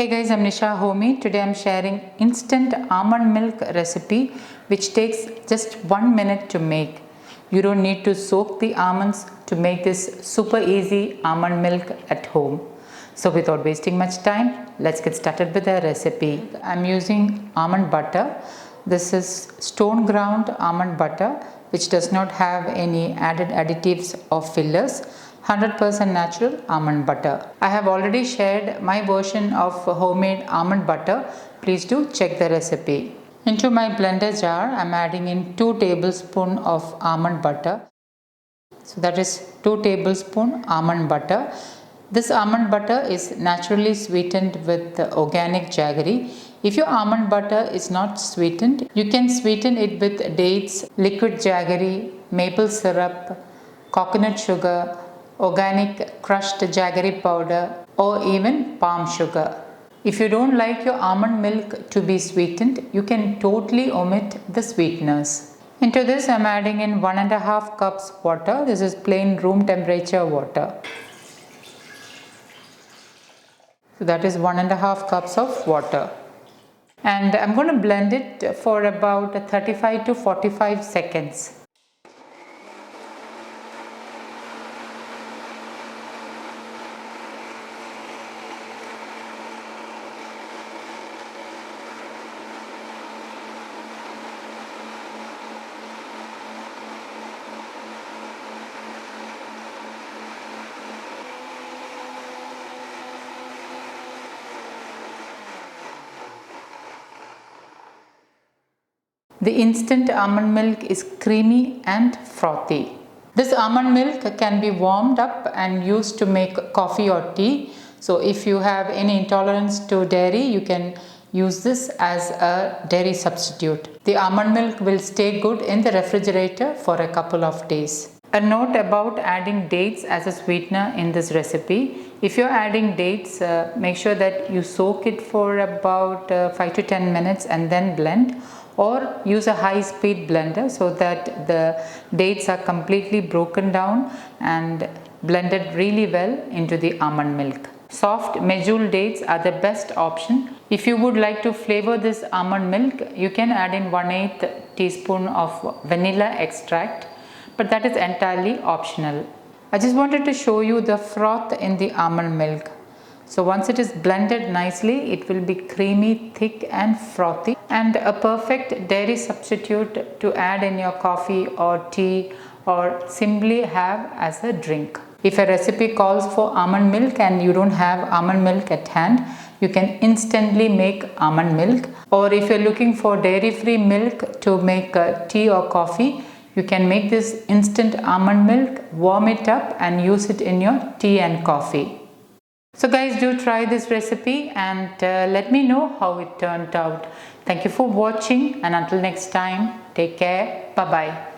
Hey guys, I'm Nisa Homey. Today I'm sharing instant almond milk recipe which takes just 1 minute to make. You don't need to soak the almonds to make this super easy almond milk at home. So without wasting much time, let's get started with the recipe. I'm using almond butter. This is stone ground almond butter which does not have any added additives or fillers. 100% natural almond butter. I have already shared my version of homemade almond butter. Please do check the recipe. Into my blender jar, I am adding in 2 tablespoons of almond butter. So that is 2 tablespoons almond butter. This almond butter is naturally sweetened with organic jaggery. If your almond butter is not sweetened, you can sweeten it with dates, liquid jaggery, maple syrup, coconut sugar, organic crushed jaggery powder, or even palm sugar. If you don't like your almond milk to be sweetened, you can totally omit the sweeteners. Into this I am adding in 1.5 cups water. This is plain room temperature water. So that is 1.5 cups of water. And I'm going to blend it for about 35 to 45 seconds. The instant almond milk is creamy and frothy. This almond milk can be warmed up and used to make coffee or tea. So if you have any intolerance to dairy, you can use this as a dairy substitute. The almond milk will stay good in the refrigerator for a couple of days. A note about adding dates as a sweetener in this recipe. If you're adding dates, make sure that you soak it for about 5 to 10 minutes and then blend, or use a high-speed blender so that the dates are completely broken down and blended really well into the almond milk. Soft medjool dates are the best option. If you would like to flavor this almond milk, you can add in 1/8 teaspoon of vanilla extract, but that is entirely optional. I just wanted to show you the froth in the almond milk. So once it is blended nicely, it will be creamy, thick and frothy, and a perfect dairy substitute to add in your coffee or tea, or simply have as a drink. If a recipe calls for almond milk and you don't have almond milk at hand, you can instantly make almond milk. Or if you're looking for dairy-free milk to make tea or coffee, you can make this instant almond milk, warm it up and use it in your tea and coffee. So guys, do try this recipe and let me know how it turned out. Thank you for watching, and until next time, take care. Bye bye.